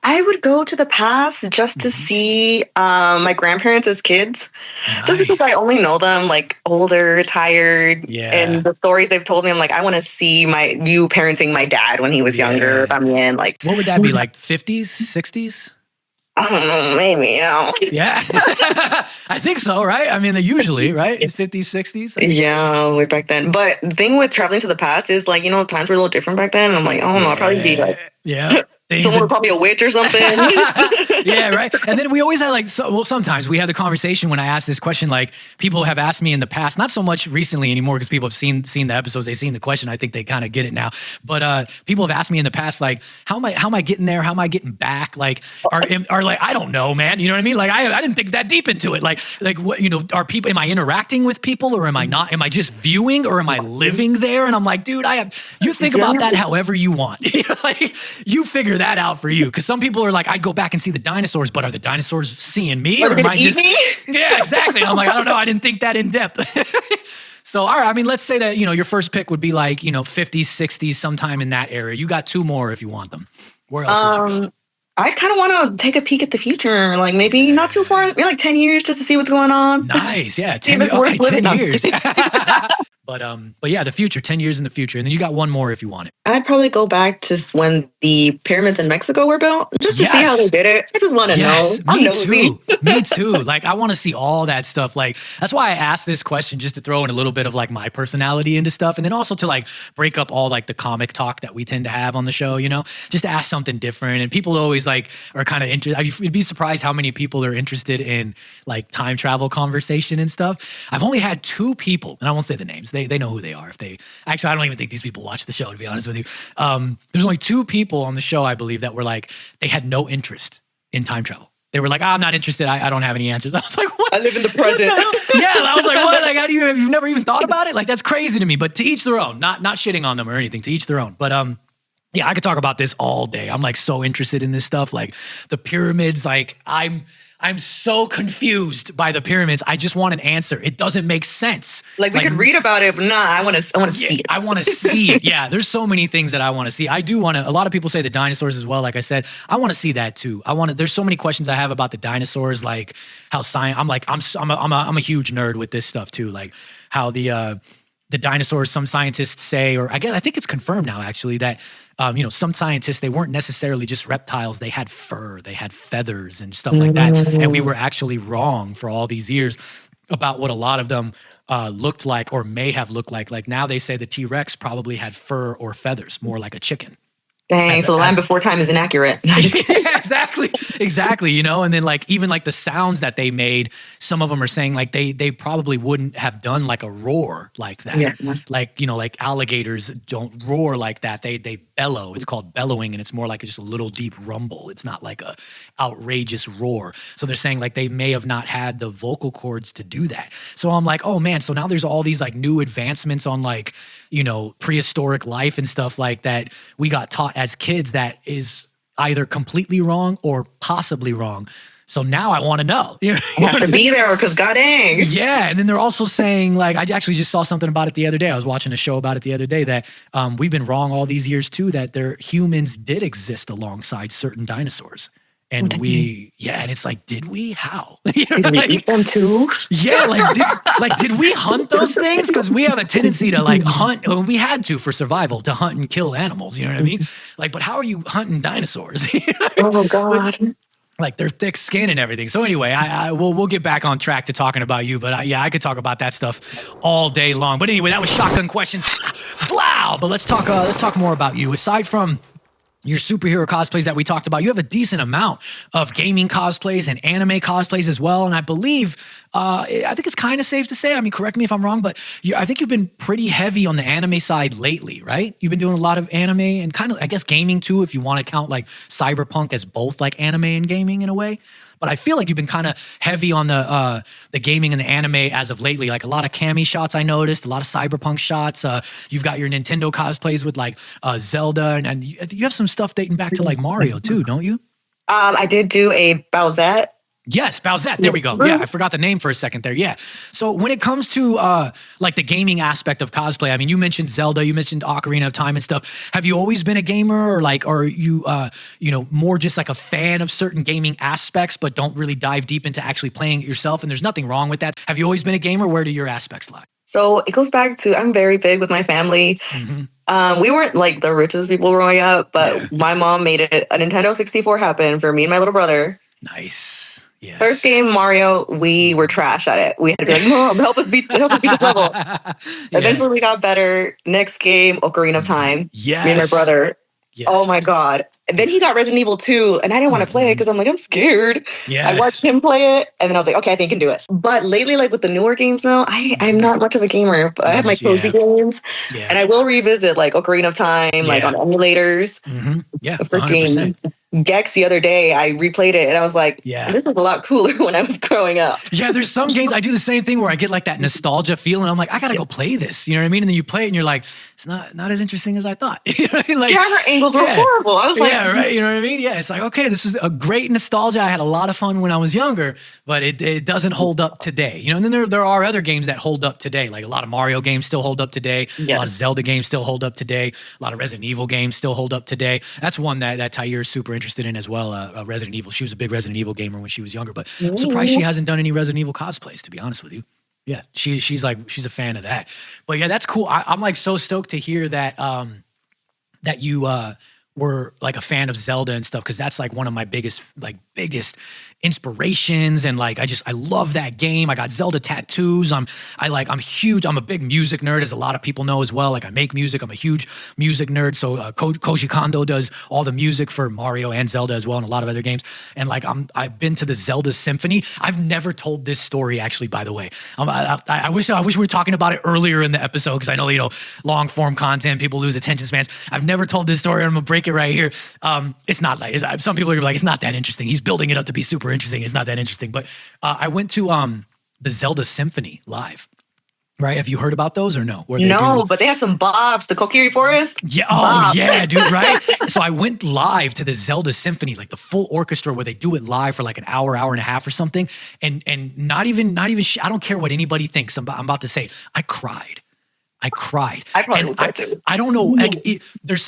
I would go to the past just to see my grandparents as kids. Nice. Just because I only know them older, retired, and the stories they've told me. I'm I want to see you parenting my dad when he was younger. I mean, what would that be, 50s, 60s? I don't know, maybe, Yeah. I think so, right? I mean, they usually, right? It's 50s, 60s? Yeah, way back then. But the thing with traveling to the past is, times were a little different back then. And I'm I don't know, I'll probably be things. Someone would call me a witch or something. Yeah, right. And then we always had like, sometimes we have the conversation when I ask this question. Like, people have asked me in the past, not so much recently anymore because people have seen the episodes, they've seen the question. I think they kind of get it now. But people have asked me in the past, like, how am I getting there? How am I getting back? Like, are like, I don't know, man. You know what I mean? Like, I didn't think that deep into it. Like what, are people? Am I interacting with people or am I not? Am I just viewing or am I living there? And I'm like, dude, you think about that however you want. Like, you figure that out for you. Because some people are like, I'd go back and see the dinosaurs, but are the dinosaurs seeing me? Or am I eat me? Yeah, exactly. And I'm like, I don't know. I didn't think that in depth. So, all right. I mean, let's say that, your first pick would be like, 50s, 60s, sometime in that area. You got 2 more if you want them. Where else would you go? I kind of want to take a peek at the future, like maybe not too far, maybe like 10 years just to see what's going on. Nice. Yeah. 10 years. Okay, 10 years. But yeah, the future, 10 years in the future. And then you got 1 more if you want it. I'd probably go back to when the pyramids in Mexico were built just to see how they did it. I just want to know. Me too. Me too. Like, I want to see all that stuff. Like, that's why I asked this question, just to throw in a little bit of like my personality into stuff. And then also to like break up all like the comic talk that we tend to have on the show, just to ask something different. And people always like are kind of interested. You'd be surprised how many people are interested in like time travel conversation and stuff. I've only had 2 people, and I won't say the names. They know who they are. Actually, I don't even think these people watch the show, to be honest with you. There's only 2 people on the show, I believe, that were like, they had no interest in time travel. They were like, I'm not interested. I don't have any answers. I was like, what? I live in the present. Yeah, I was like, what? Like, you've never even thought about it? Like, that's crazy to me. But to each their own. Not shitting on them or anything. To each their own. But yeah, I could talk about this all day. I'm like so interested in this stuff. Like the pyramids. Like I'm so confused by the pyramids. I just want an answer. It doesn't make sense. Like we could read about it, but I want to see it. I want to see it. Yeah, there's so many things that I want to see. I do want to. A lot of people say the dinosaurs as well. Like I said, I want to see that too. There's so many questions I have about the dinosaurs, like how science. I'm a huge nerd with this stuff too. Like how the dinosaurs. Some scientists say, or I think it's confirmed now actually that. Some scientists, they weren't necessarily just reptiles. They had fur, they had feathers and stuff like that. And we were actually wrong for all these years about what a lot of them looked like or may have looked like. Like now they say the T-Rex probably had fur or feathers, more like a chicken. Dang, so the land before time is inaccurate. Yeah, exactly. And then like even like the sounds that they made, some of them are saying like they probably wouldn't have done like a roar like that. Yeah. Like, like alligators don't roar like that. They bellow. It's called bellowing, and it's more like just a little deep rumble. It's not like a outrageous roar. So they're saying like they may have not had the vocal cords to do that. So I'm like, oh man, so now there's all these like new advancements on like, prehistoric life and stuff like that we got taught as kids that is either completely wrong or possibly wrong. So now I want to know. I have to be there because god dang. Yeah, and then they're also saying, like, I actually just saw something about it the other day. I was watching a show about it the other day that we've been wrong all these years too, that humans did exist alongside certain dinosaurs. And and it's like, did we? How? Did we eat them too? Yeah, did we hunt those things? Because we have a tendency to like hunt. Well, we had to for survival to hunt and kill animals. You know what I mean? Like, but how are you hunting dinosaurs? Oh God. Like their thick skin and everything. So anyway, we'll get back on track to talking about you. But I could talk about that stuff all day long. But anyway, that was shotgun questions. Wow. But let's talk more about you. Aside from your superhero cosplays that we talked about, you have a decent amount of gaming cosplays and anime cosplays as well. And I believe, I think it's kind of safe to say, I mean, correct me if I'm wrong, but I think you've been pretty heavy on the anime side lately, right? You've been doing a lot of anime and kind of, I guess, gaming too, if you want to count like Cyberpunk as both like anime and gaming in a way. But I feel like you've been kind of heavy on the gaming and the anime as of lately. Like a lot of Cammy shots I noticed, a lot of Cyberpunk shots. You've got your Nintendo cosplays with like Zelda, and you have some stuff dating back to like Mario too, don't you? I did do a Bowsette. Yes, Bowsette. There we go. Yeah, I forgot the name for a second there. Yeah. So when it comes to like the gaming aspect of cosplay, I mean, you mentioned Zelda, you mentioned Ocarina of Time and stuff. Have you always been a gamer, or like, are you more just like a fan of certain gaming aspects, but don't really dive deep into actually playing it yourself? And there's nothing wrong with that. Have you always been a gamer? Where do your aspects lie? So it goes back to, I'm very big with my family. Mm-hmm. We weren't like the richest people growing up, but my mom made it a Nintendo 64 happen for me and my little brother. Nice. Yes. First game, Mario, we were trash at it. We had to be like, Mom, help us beat this level. Eventually we got better. Next game, Ocarina of Time. Yes. Me and my brother. Oh Yes. my God. And then he got Resident Evil 2, and I didn't want to play it because I'm like, I'm scared. I Yes. watched him play it, and then I was like, okay, I think I can do it. But lately, like with the newer games now, I'm not much of a gamer, but I have my cozy games, and I will revisit like Ocarina of Time, like on emulators. Yeah, A 100%. freaking Gex the other day, I replayed it, and I was like, this was a lot cooler when I was growing up. Yeah, there's some games I do the same thing where I get like that nostalgia feeling. I'm like, I gotta go play this. You know what I mean? And then you play it and you're like, it's not as interesting as I thought. You know what I mean? Like, camera angles were horrible. I was like, right. You know what I mean? Yeah, it's like, okay, this is a great nostalgia. I had a lot of fun when I was younger, but it doesn't hold up today. You know, and then there are other games that hold up today. Like a lot of Mario games still hold up today. A lot of Zelda games still hold up today. A lot of Resident Evil games still hold up today. That's one that Tyre is super interested in as well. Resident Evil. She was a big Resident Evil gamer when she was younger, but I'm surprised she hasn't done any Resident Evil cosplays, to be honest with you. Yeah, she's a fan of that. But yeah, that's cool. I'm like so stoked to hear that that you were like a fan of Zelda and stuff, because that's like one of my biggest inspirations, and like I love that game. I got Zelda tattoos. I'm huge. I'm a big music nerd, as a lot of people know as well. Like I make music. I'm a huge music nerd. So Koji Kondo does all the music for Mario and Zelda as well, and a lot of other games. And like I've been to the Zelda Symphony. I've never told this story actually, by the way. I wish we were talking about it earlier in the episode, because I know, long form content, people lose attention spans. I've never told this story, and I'm gonna break it right here. It's not like some people are like, it's not that interesting. He's building it up to be super interesting. It's not that interesting. But I went to the Zelda Symphony live. Right? Have you heard about those or no? No, but they had some bobs. The Kokiri Forest. Yeah. Oh, yeah, dude. Right. So I went live to the Zelda Symphony, like the full orchestra, where they do it live for like an hour and a half or something. And not even. I don't care what anybody thinks. I'm about to say, I cried. I probably would cry too. I don't know. Like,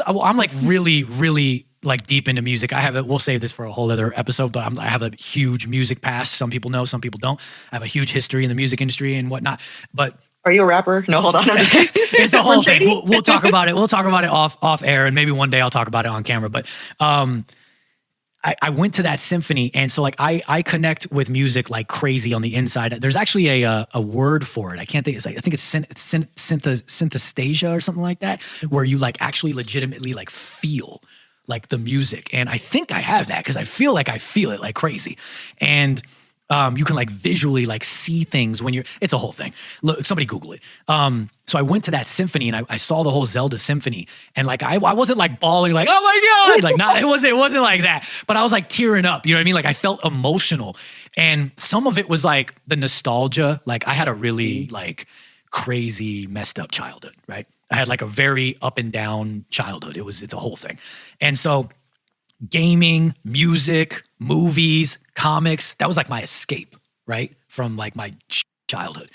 I'm like really, really like deep into music. We'll save this for a whole other episode, but I have a huge music past. Some people know, some people don't. I have a huge history in the music industry and whatnot. But are you a rapper? No, hold on. It's a whole thing. We'll talk about it. We'll talk about it off air, and maybe one day I'll talk about it on camera. But I went to that symphony, and so like I connect with music like crazy on the inside. There's actually a word for it. I can't think. I think it's synesthesia or something like that, where you like actually legitimately like feel like the music. And I think I have that, because I feel it like crazy. And you can like visually like see things when it's a whole thing. Look, somebody Google it. So I went to that symphony, and I saw the whole Zelda Symphony, and like I wasn't like bawling like, oh my God, like not, it wasn't like that, but I was like tearing up, you know what I mean? Like I felt emotional, and some of it was like the nostalgia. Like I had a really like crazy messed up childhood, right? I had like a very up and down childhood. It's a whole thing. And so gaming, music, movies, comics, that was like my escape, right? From like my childhood.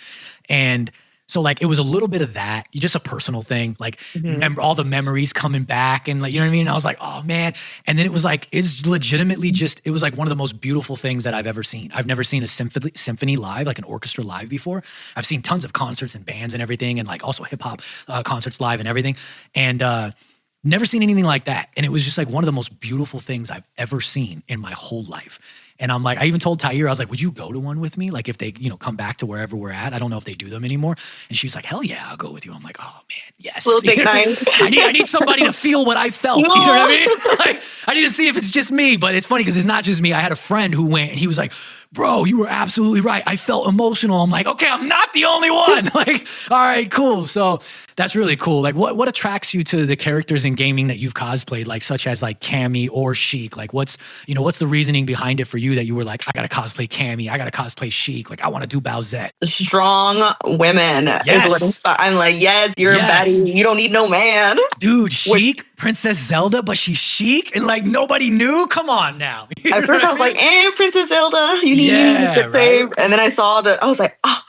And so like it was a little bit of that, just a personal thing, like remember all the memories coming back, and like, you know what I mean? And I was like, oh man. And then it was like, it's legitimately it was like one of the most beautiful things that I've ever seen. I've never seen a symphony live, like an orchestra live before. I've seen tons of concerts and bands and everything, and like also hip hop concerts live and everything. And never seen anything like that. And it was just like one of the most beautiful things I've ever seen in my whole life. And I'm like, I even told Tyre, I was like, would you go to one with me? Like if they, come back to wherever we're at. I don't know if they do them anymore. And she was like, hell yeah, I'll go with you. I'm like, oh man, yes. We'll take time. I need somebody to feel what I felt. No. You know what I mean? Like, I need to see if it's just me. But it's funny because it's not just me. I had a friend who went, and he was like, bro, you were absolutely right. I felt emotional. I'm like, okay, I'm not the only one. Like, all right, cool. So that's really cool. Like what attracts you to the characters in gaming that you've cosplayed, like such as like Cammy or Sheik? Like what's the reasoning behind it for you that you were like, I gotta cosplay Cammy, I gotta cosplay Sheik, like I want to do Bowsette? Strong women is what I'm like, yes, you're a baddie. You don't need no man. Dude, Sheik, Princess Zelda, but she's Sheik and like nobody knew? Come on now. At first I was like, Princess Zelda, you need to save. And then I saw that, I was like, oh.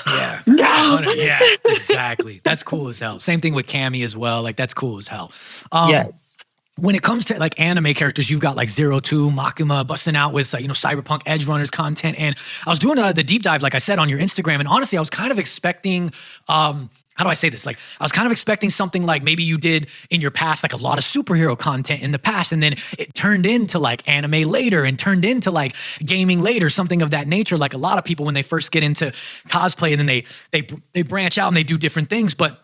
Yeah. No. Yeah, exactly. That's cool as hell. Same thing with Cammy as well. Like that's cool as hell. Yes. When it comes to like anime characters, you've got like Zero Two, Makima busting out with Cyberpunk Edge Runners content. And I was doing the deep dive, like I said, on your Instagram. And honestly, I was kind of expecting how do I say this? Like, I was kind of expecting something like maybe you did in your past, like a lot of superhero content in the past, and then it turned into like anime later and turned into like gaming later, something of that nature. Like a lot of people when they first get into cosplay and then they branch out and they do different things. But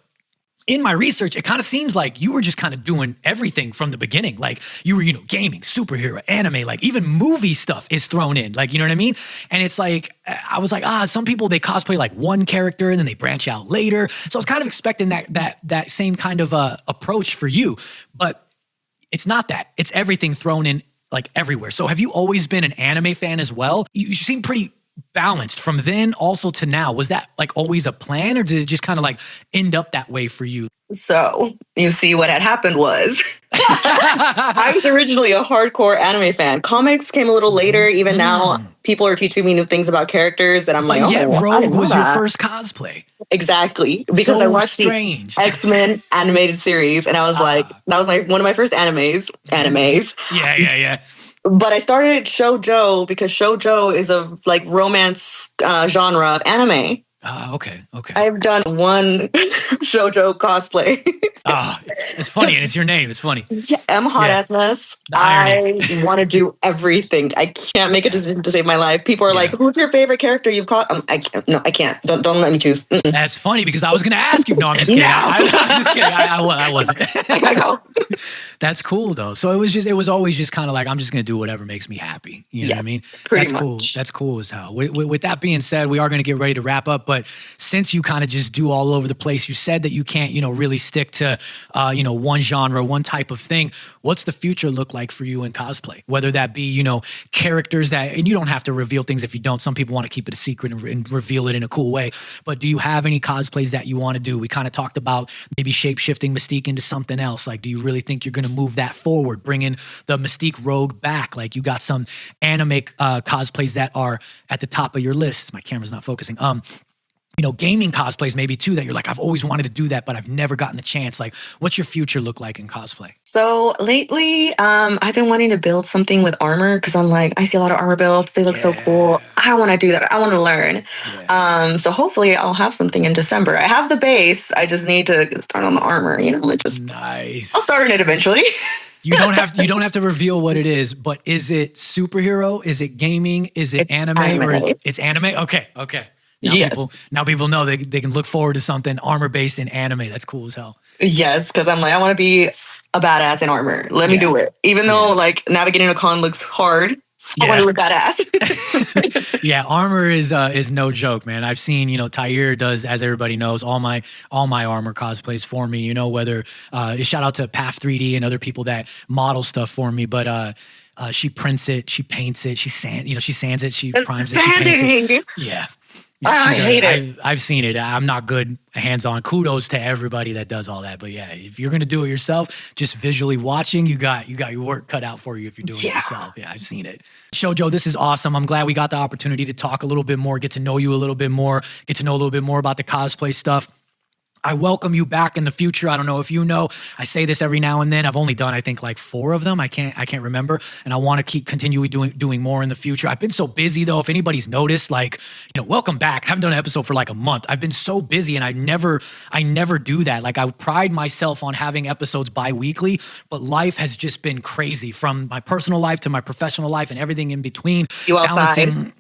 in my research, it kind of seems like you were just kind of doing everything from the beginning. Like you were, gaming, superhero, anime, like even movie stuff is thrown in. Like, you know what I mean? And it's like, I was like, some people, they cosplay like one character and then they branch out later. So I was kind of expecting that same kind of approach for you, but it's not that. It's everything thrown in like everywhere. So have you always been an anime fan as well? You seem pretty balanced from then also to now. Was that like always a plan, or did it just kind of like end up that way for you? So you see, what had happened was I was originally a hardcore anime fan. Comics came a little later. Even now, people are teaching me new things about characters that I'm like, yet oh, Rogue was your first cosplay. Exactly. Because So I watched strange. the X-Men animated series, and I was like, that was one of my first animes. Yeah. But I started shoujo because shoujo is a like romance genre of anime. Okay. I've done one shoujo cosplay. It's funny, and it's your name. It's funny. Yeah, I'm a hot ass mess. The irony. I want to do everything. I can't make a decision to save my life. People are like, "Who's your favorite character you've caught?" I can't. No, I can't. Don't let me choose. Mm-mm. That's funny because I was going to ask you. No, I'm just kidding. No. I'm just kidding. I wasn't. I gotta go. That's cool though. So it was always just kind of like, I'm just going to do whatever makes me happy. You know what I mean? Pretty That's cool. much. That's cool as hell. With that being said, we are going to get ready to wrap up. But since you kind of just do all over the place, you said that you can't, really stick to, one genre, one type of thing. What's the future look like for you in cosplay? Whether that be, characters that, and you don't have to reveal things if you don't. Some people want to keep it a secret and reveal it in a cool way. But do you have any cosplays that you want to do? We kind of talked about maybe shapeshifting Mystique into something else. Like, do you really think you're going to move that forward, bringing the Mystique Rogue back? Like, you got some anime cosplays that are at the top of your list. My camera's not focusing. Gaming cosplays maybe too, that you're like, I've always wanted to do that, but I've never gotten the chance. Like, what's your future look like in cosplay? So lately, I've been wanting to build something with armor because I'm like, I see a lot of armor builds. They look so cool. I want to do that. I want to learn. Yeah. So hopefully I'll have something in December. I have the base. I just need to start on the armor. It's just Nice. I'll start on it eventually. You don't have to reveal what it is, but is it superhero? Is it gaming? Is it anime? Or it's anime? Okay. Now people know they can look forward to something armor-based in anime. That's cool as hell. Yes, because I'm like, I want to be a badass in armor. Let me do it. Even though like navigating a con looks hard, I want to look badass. Yeah, armor is no joke, man. I've seen, Tyre does, as everybody knows, all my armor cosplays for me. Whether shout out to Path 3D and other people that model stuff for me, but she prints it, she paints it, she sands it, she primes it, she paints it. Yeah. I hate it. I've seen it. I'm not good hands-on. Kudos to everybody that does all that. But yeah, if you're gonna do it yourself, just visually watching, you got your work cut out for you if you're doing it yourself. Yeah, I've seen it. Shoujo, this is awesome. I'm glad we got the opportunity to talk a little bit more, get to know you a little bit more, get to know a little bit more about the cosplay stuff. I welcome you back in the future. I don't know if you know, I say this every now and then. I've only done, I think, like 4 of them. I can't remember. And I want to continue doing more in the future. I've been so busy though. If anybody's noticed, like, welcome back. I haven't done an episode for like a month. I've been so busy and I never do that. Like, I pride myself on having episodes bi-weekly, but life has just been crazy, from my personal life to my professional life and everything in between. You outside.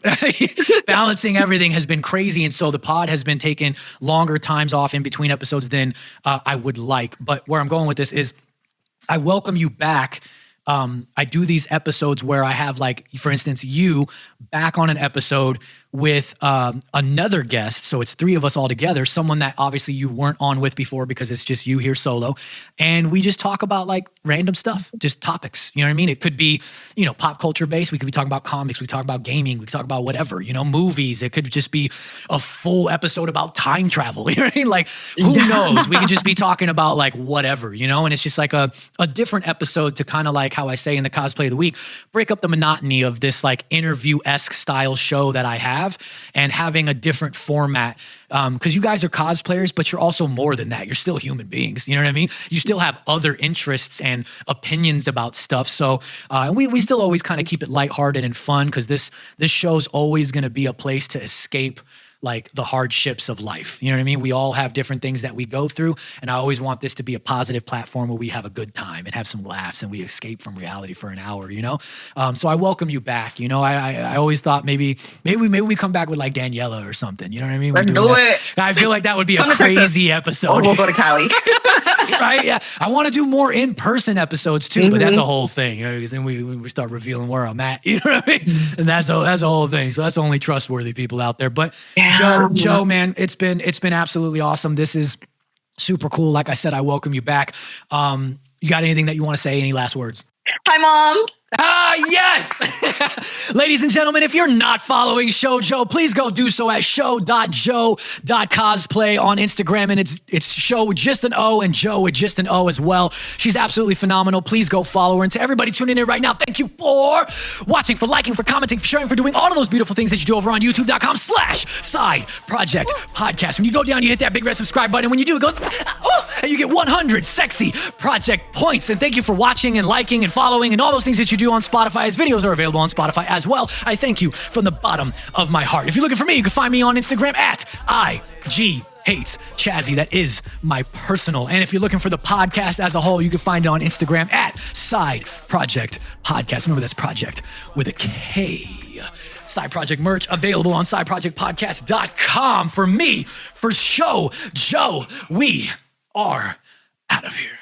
Balancing everything has been crazy. And so the pod has been taking longer times off in between episodes than I would like. But where I'm going with this is, I welcome you back. I do these episodes where I have, like, for instance, you back on an episode with another guest. So it's 3 of us all together, someone that obviously you weren't on with before because it's just you here solo. And we just talk about like random stuff, just topics. You know what I mean? It could be, pop culture based. We could be talking about comics. We talk about gaming. We could talk about whatever, movies. It could just be a full episode about time travel. You know what I mean? Like, who knows? We could just be talking about like whatever, and it's just like a different episode to kind of, like how I say in the cosplay of the week, break up the monotony of this like interview-esque style show that I have, and having a different format, because you guys are cosplayers, but you're also more than that. You're still human beings. You know what I mean? You still have other interests and opinions about stuff. So we still always kind of keep it lighthearted and fun, because this show's always going to be a place to escape like the hardships of life. You know what I mean? We all have different things that we go through. And I always want this to be a positive platform where we have a good time and have some laughs and we escape from reality for an hour, you know? So I welcome you back. You know, I always thought maybe we come back with like Daniela or something. You know what I mean? Let's do it. I feel like that would be a Come to Texas. crazy episode. Or we'll go to Cali. Right? Yeah. I want to do more in-person episodes too, but that's a whole thing, you know, because then we start revealing where I'm at. You know what I mean? And that's a whole thing. So that's only trustworthy people out there. But Joe, man, it's been absolutely awesome. This is super cool. Like I said, I welcome you back. You got anything that you want to say? Any last words? Hi, Mom. Ah, yes! Ladies and gentlemen, if you're not following Show Joe, please go do so at show.joe.cosplay on Instagram. And it's show with just an O and Joe with just an O as well. She's absolutely phenomenal. Please go follow her. And to everybody tuning in right now, thank you for watching, for liking, for commenting, for sharing, for doing all of those beautiful things that you do over on youtube.com/Side Project Podcast. When you go down, you hit that big red subscribe button. And when you do, it goes, and you get 100 sexy project points. And thank you for watching and liking and following and all those things that you do on Spotify. His videos are available on Spotify as well. I thank you from the bottom of my heart. If you're looking for me, you can find me on Instagram at IGHatesChazzy. That is my personal. And if you're looking for the podcast as a whole, you can find it on Instagram at Side Project Podcast. Remember, that's project with a K. Side Project merch available on sideprojectpodcast.com. For me, for Show Joe, we are out of here.